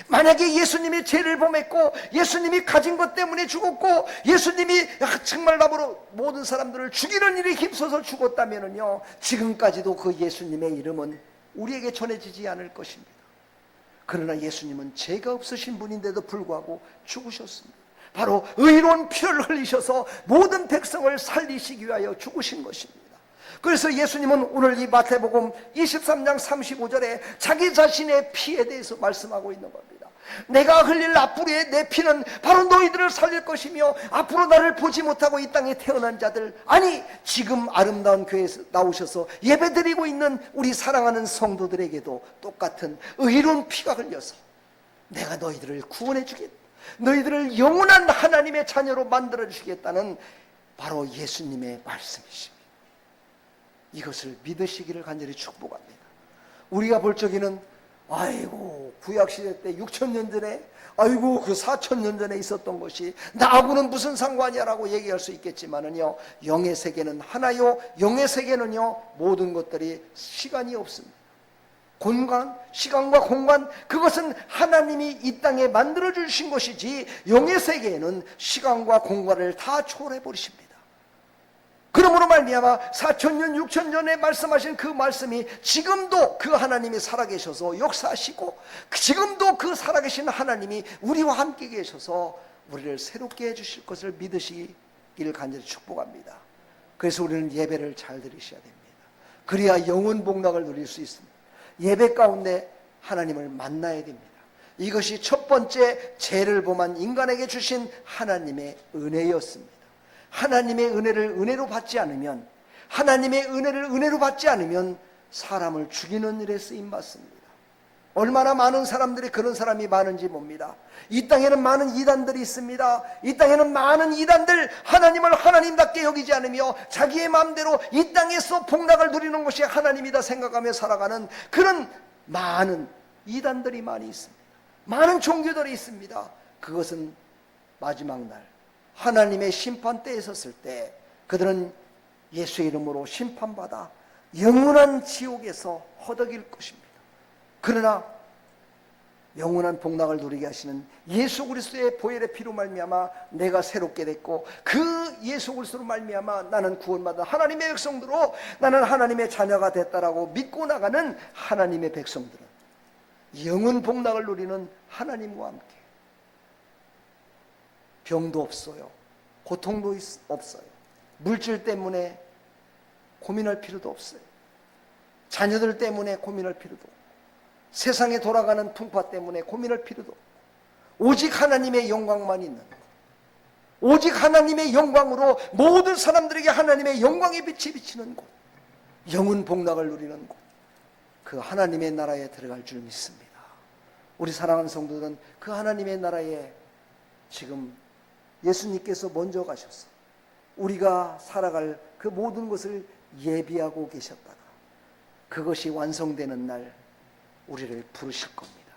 만약에 예수님이 죄를 범했고 예수님이 가진 것 때문에 죽었고 예수님이 정말 나무로 모든 사람들을 죽이는 일에 힘써서 죽었다면요, 지금까지도 그 예수님의 이름은 우리에게 전해지지 않을 것입니다. 그러나 예수님은 죄가 없으신 분인데도 불구하고 죽으셨습니다. 바로 의로운 피를 흘리셔서 모든 백성을 살리시기 위하여 죽으신 것입니다. 그래서 예수님은 오늘 이 마태복음 23장 35절에 자기 자신의 피에 대해서 말씀하고 있는 겁니다. 내가 흘릴 앞으로의 내 피는 바로 너희들을 살릴 것이며 앞으로 나를 보지 못하고 이 땅에 태어난 자들, 아니 지금 아름다운 교회에 나오셔서 예배드리고 있는 우리 사랑하는 성도들에게도 똑같은 의로운 피가 흘려서 내가 너희들을 구원해 주겠다, 너희들을 영원한 하나님의 자녀로 만들어 주시겠다는 바로 예수님의 말씀이십니다. 이것을 믿으시기를 간절히 축복합니다. 우리가 볼 적에는 아이고 구약시대 때 6,000년 전에, 아이고 그 4,000년 전에 있었던 것이 나하고는 무슨 상관이야라고 얘기할 수 있겠지만은요, 영의 세계는 하나요, 영의 세계는요 모든 것들이 시간이 없습니다. 공간, 시간과 공간, 그것은 하나님이 이 땅에 만들어 주신 것이지 영의 세계에는 시간과 공간을 다 초월해 버리십니다. 그러므로 말미암아 4,000년 6,000년에 말씀하신 그 말씀이 지금도 그 하나님이 살아계셔서 역사하시고 지금도 그 살아계신 하나님이 우리와 함께 계셔서 우리를 새롭게 해주실 것을 믿으시길 간절히 축복합니다. 그래서 우리는 예배를 잘 드리셔야 됩니다. 그래야 영원 복락을 누릴 수 있습니다. 예배 가운데 하나님을 만나야 됩니다. 이것이 첫 번째 죄를 범한 인간에게 주신 하나님의 은혜였습니다. 하나님의 은혜를 은혜로 받지 않으면, 하나님의 은혜를 은혜로 받지 않으면 사람을 죽이는 일에 쓰임받습니다. 얼마나 많은 사람들이 그런 사람이 많은지 봅니다. 이 땅에는 많은 이단들이 있습니다. 이 땅에는 많은 이단들, 하나님을 하나님답게 여기지 않으며 자기의 마음대로 이 땅에서 복락을 누리는 것이 하나님이다 생각하며 살아가는 그런 많은 이단들이 많이 있습니다. 많은 종교들이 있습니다. 그것은 마지막 날 하나님의 심판대에 섰을 때 그들은 예수의 이름으로 심판받아 영원한 지옥에서 허덕일 것입니다. 그러나 영원한 복락을 누리게 하시는 예수 그리스도의 보혈의 피로 말미암아 내가 새롭게 됐고 그 예수 그리스도로 말미암아 나는 구원받은 하나님의 백성들로 나는 하나님의 자녀가 됐다라고 믿고 나가는 하나님의 백성들은 영원 복락을 누리는 하나님과 함께 병도 없어요, 고통도 없어요, 물질 때문에 고민할 필요도 없어요, 자녀들 때문에 고민할 필요도 없고 세상에 돌아가는 풍파 때문에 고민할 필요도 없고 오직 하나님의 영광만 있는 것, 오직 하나님의 영광으로 모든 사람들에게 하나님의 영광의 빛이 비치는 곳, 영원 복락을 누리는 곳, 그 하나님의 나라에 들어갈 줄 믿습니다. 우리 사랑하는 성도들은 그 하나님의 나라에 지금 예수님께서 먼저 가셔서 우리가 살아갈 그 모든 것을 예비하고 계셨다가 그것이 완성되는 날 우리를 부르실 겁니다.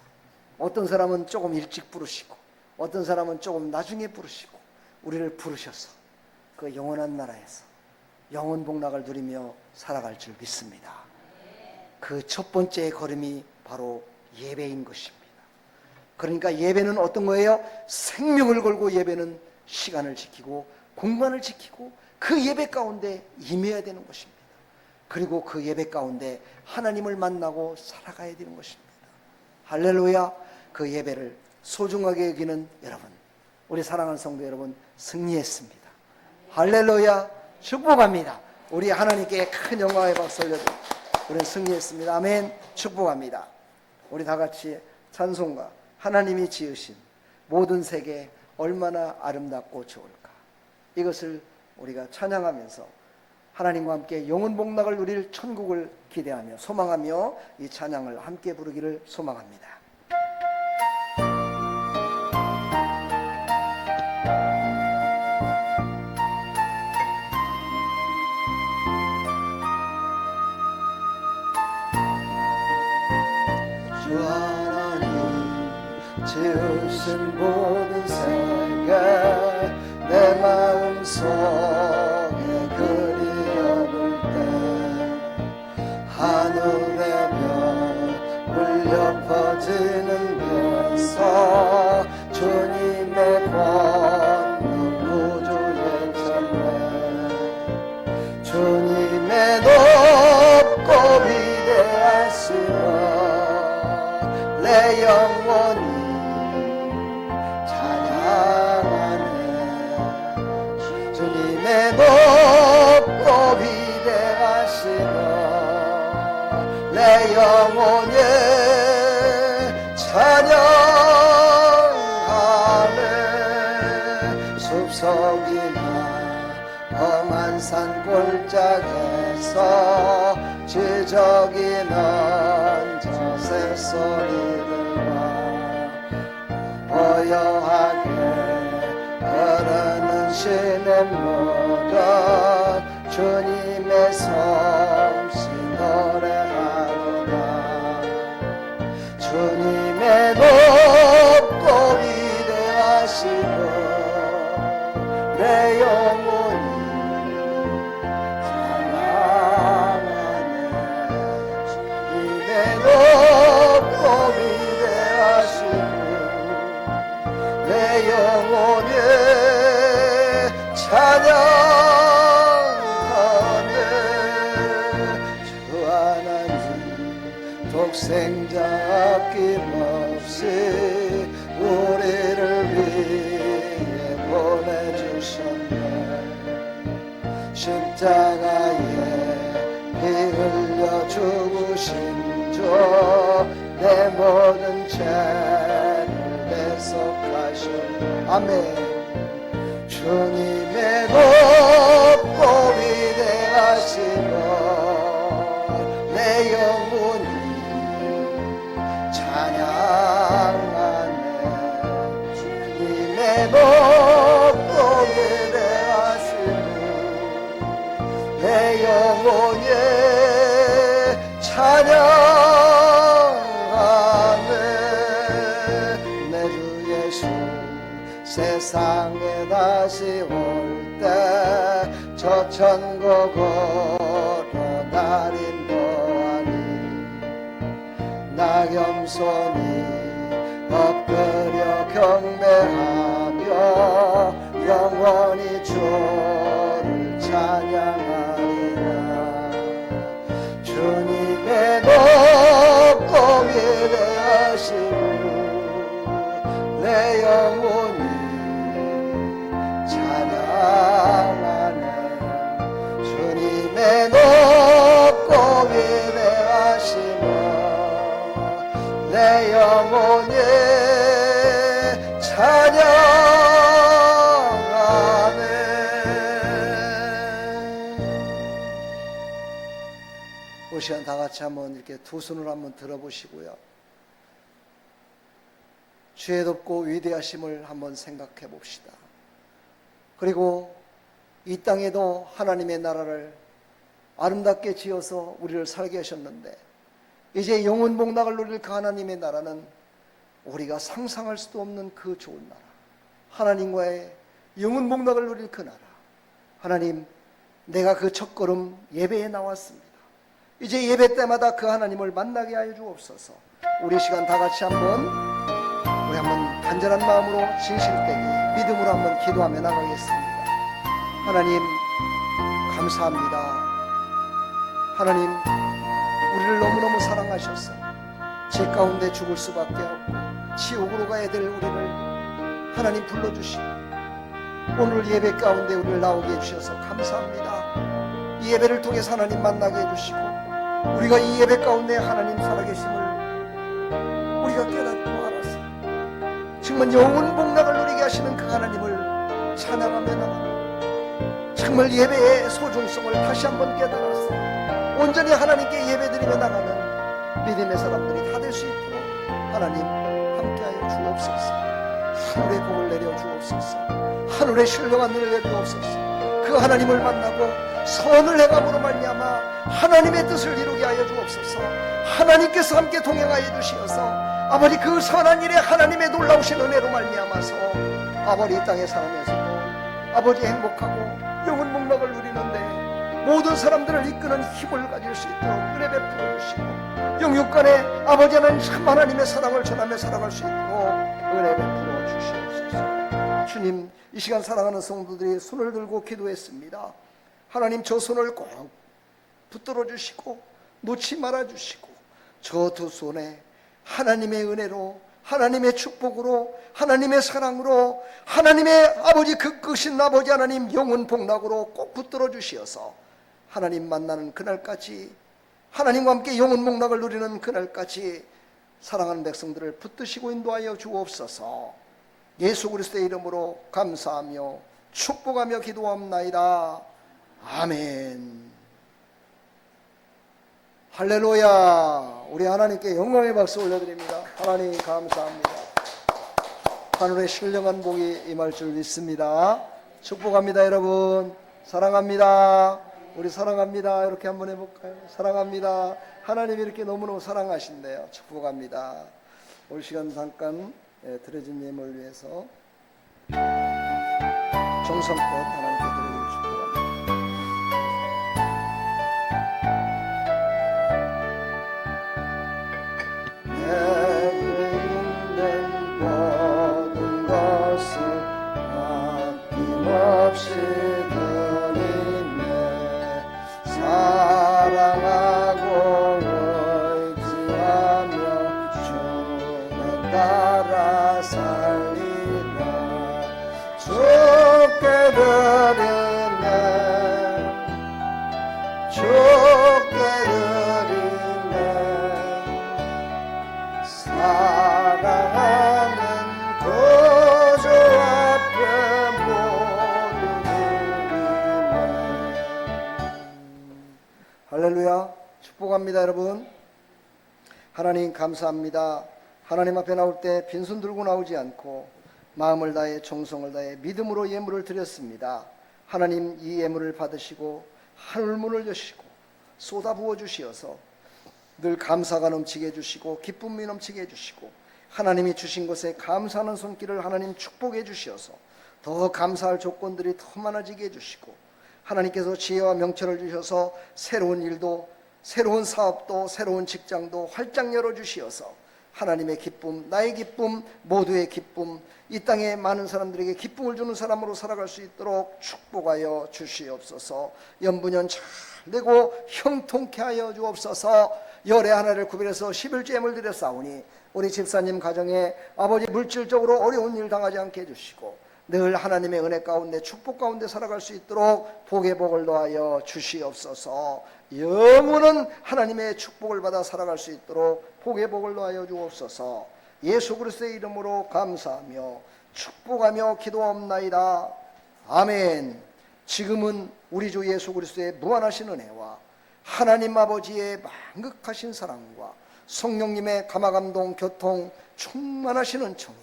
어떤 사람은 조금 일찍 부르시고 어떤 사람은 조금 나중에 부르시고 우리를 부르셔서 그 영원한 나라에서 영원 복락을 누리며 살아갈 줄 믿습니다. 그 첫 번째 걸음이 바로 예배인 것입니다. 그러니까 예배는 어떤 거예요? 생명을 걸고 예배는 시간을 지키고 공간을 지키고 그 예배 가운데 임해야 되는 것입니다. 그리고 그 예배 가운데 하나님을 만나고 살아가야 되는 것입니다. 할렐루야. 그 예배를 소중하게 여기는 여러분, 우리 사랑하는 성도 여러분, 승리했습니다. 할렐루야. 축복합니다. 우리 하나님께 큰 영광의 박수 올려드립니다. 우리는 승리했습니다. 아멘. 축복합니다. 우리 다 같이 찬송가 하나님이 지으신 모든 세계 얼마나 아름답고 좋을까, 이것을 우리가 찬양하면서 하나님과 함께 영원 복락을 누릴 천국을 기대하며 소망하며 이 찬양을 함께 부르기를 소망합니다. 주 하나님 지으신 모든 세계 내 마음속에 그리워볼 때 하늘의 별 울려 퍼지는 데서 주님의 권능 구주의 전례 주님의 높고 위대하심을 내 영혼이 찬양하네 주님의 높고 위대하심을 내 영혼이 찬양하네 숲속이나 험한 산 골짜기에서 지저귀는 저 새소리들과 고요하게 흐르는 시냇물은 주님의 솜씨 노래하노라 주님의 높고 위대하심을 내 영혼이 찬양하네 주님의 높고 위대하심을 내 영혼이 찬양하네 주 하나님 독생자 아낌없이 우리를 위해 보내주셨네 십자가에 피 흘려 죽으신 주 내 모든 죄를 대속하셨네 아멘 주님의 높고 위대하심을 내 영혼이 찬양하네 주님의 높고 위대하심을 내 영혼이 찬양하네 내 주 예수 세상에 다시 올 때 저 천국으로 날 인도하니 낙염손이 엎드려 경배하며 영원히 주를 찬양하리라 주님의 높고 위대하심을 내 영혼이 찬양하네 주님의 높고 위대하심을 내 영혼이 찬양하네 이 시간 다 같이 한번 이렇게 두 손을 한번 들어보시고요 주의 높고 위대하심을 한번 생각해 봅시다. 그리고 이 땅에도 하나님의 나라를 아름답게 지어서 우리를 살게 하셨는데 이제 영원 복락을 누릴 그 하나님의 나라는 우리가 상상할 수도 없는 그 좋은 나라 하나님과의 영원 복락을 누릴 그 나라 하나님 내가 그 첫걸음 예배에 나왔습니다. 이제 예배 때마다 그 하나님을 만나게 하여 주옵소서. 우리 시간 다 같이 한번 간절한 마음으로 진실되게 믿음으로 한번 기도하며 나가겠습니다. 하나님 감사합니다. 하나님 우리를 너무너무 사랑하셔서 죄 가운데 죽을 수밖에 없고 지옥으로 가야 될 우리를 하나님 불러주시고 오늘 예배 가운데 우리를 나오게 해주셔서 감사합니다. 이 예배를 통해서 하나님 만나게 해주시고 우리가 이 예배 가운데 하나님 살아계심을 우리가 깨닫고 알아서 정말 영원 복락을 누리게 하시는 그 하나님을 찬양하며 나가는 정말 예배의 소중성을 다시 한번 깨달았어. 온전히 하나님께 예배드리며 나가는 믿음의 사람들이 다 될 수 있도록 하나님 함께하여 주옵소서. 하늘의 복을 내려 주옵소서. 하늘의 신령한 은혜를 내려 주옵소서. 그 하나님을 만나고 선을 행함으로 말미암아 하나님의 뜻을 이루게 하여 주옵소서. 하나님께서 함께 동행하여 주시어서 아버지 그 선한 일에 하나님의 놀라우신 은혜로 말미암아서 아버지 이 땅에 살아면서도 아버지 행복하고 영혼 목락을 누리는데 모든 사람들을 이끄는 힘을 가질 수 있도록 은혜 베풀어 주시고 영육간에 아버지 하나님 참 하나님의 사랑을 전하며 살아갈 수 있도록 은혜 베풀어 주시옵소서. 주님, 이 시간 사랑하는 성도들이 손을 들고 기도했습니다. 하나님 저 손을 꼭 붙들어 주시고 놓지 말아 주시고 저 두 손에 하나님의 은혜로 하나님의 축복으로 하나님의 사랑으로 하나님의 아버지 그 크신 아버지 하나님 영혼 복락으로 꼭 붙들어 주시어서 하나님 만나는 그날까지 하나님과 함께 영혼 복락을 누리는 그날까지 사랑하는 백성들을 붙드시고 인도하여 주옵소서. 예수 그리스도의 이름으로 감사하며 축복하며 기도합나이다. 아멘. 할렐루야. 우리 하나님께 영광의 박수 올려드립니다. 하나님 감사합니다. 하늘의 신령한 복이 임할 줄 믿습니다. 축복합니다. 여러분 사랑합니다. 우리 사랑합니다. 이렇게 한번 해볼까요? 사랑합니다. 하나님이 이렇게 너무너무 사랑하신대요. 축복합니다. 올 시간 잠깐 드려진 예물을 위해서 정성껏 하나님께 드리기를 축복합니다. 내게 있는 모든 것을 아낌없이 드리네. 사랑하고 의지하며 주는 따라 살리라. 주께 드리네. 주께 드리네. 사랑하는 구주 앞에 모두 드리네. 할렐루야. 축복합니다. 여러분 하나님 감사합니다. 하나님 앞에 나올 때 빈손 들고 나오지 않고 마음을 다해 정성을 다해 믿음으로 예물을 드렸습니다. 하나님 이 예물을 받으시고 하늘문을 여시고 쏟아부어 주시어서 늘 감사가 넘치게 해주시고 기쁨이 넘치게 해주시고 하나님이 주신 것에 감사하는 손길을 하나님 축복해 주시어서 더 감사할 조건들이 더 많아지게 해주시고 하나님께서 지혜와 명철을 주셔서 새로운 일도 새로운 사업도 새로운 직장도 활짝 열어주시어서 하나님의 기쁨, 나의 기쁨, 모두의 기쁨, 이 땅에 많은 사람들에게 기쁨을 주는 사람으로 살아갈 수 있도록 축복하여 주시옵소서. 연분연 잘 되고 형통케 하여 주옵소서. 열의 하나를 구별해서 11조임을 드렸사오니 우리 집사님 가정에 아버지 물질적으로 어려운 일 당하지 않게 해주시고 늘 하나님의 은혜 가운데 축복 가운데 살아갈 수 있도록 복의 복을 더하여 주시옵소서. 영원한 하나님의 축복을 받아 살아갈 수 있도록 복의 복을 더하여 주옵소서. 예수 그리스도의 이름으로 감사하며 축복하며 기도하옵나이다. 아멘. 지금은 우리 주 예수 그리스도의 무한하신 은혜와 하나님 아버지의 만극하신 사랑과 성령님의 감화감동 교통 충만하신 은총이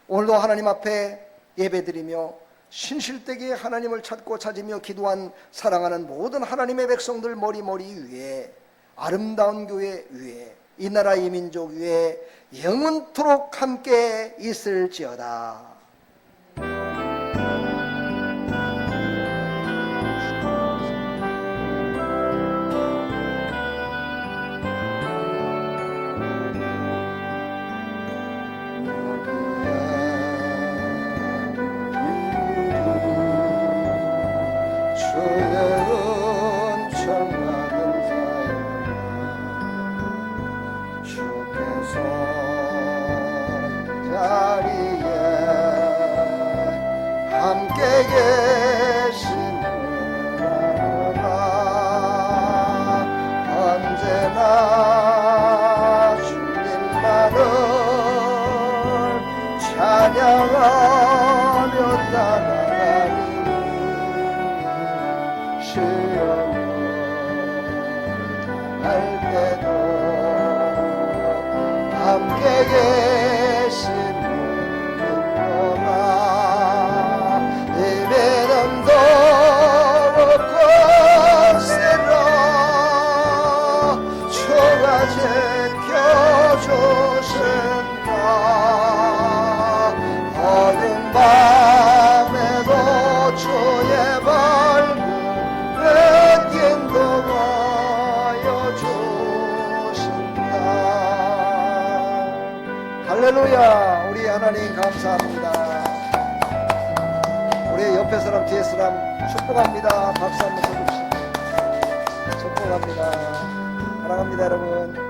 오늘도 하나님 앞에 예배드리며 신실되게 하나님을 찾고 찾으며 기도한 사랑하는 모든 하나님의 백성들 머리머리 위에 아름다운 교회 위에 이 나라 이 민족 위에 영원토록 함께 있을지어다. 언제나 주님만을 찬양하며 따라가리니 계심을 믿노라. 예배는 더욱 거세라. 주가 지켜주신다. 어두운 밤에도 주의 밝은 인도하여 주신다. 할렐루야. 우리 하나님 감사합니다. 우리 옆에 사람 뒤에 사람 축복합니다. 박수 한번 쳐줍시다. 축복합니다. 사랑합니다 여러분.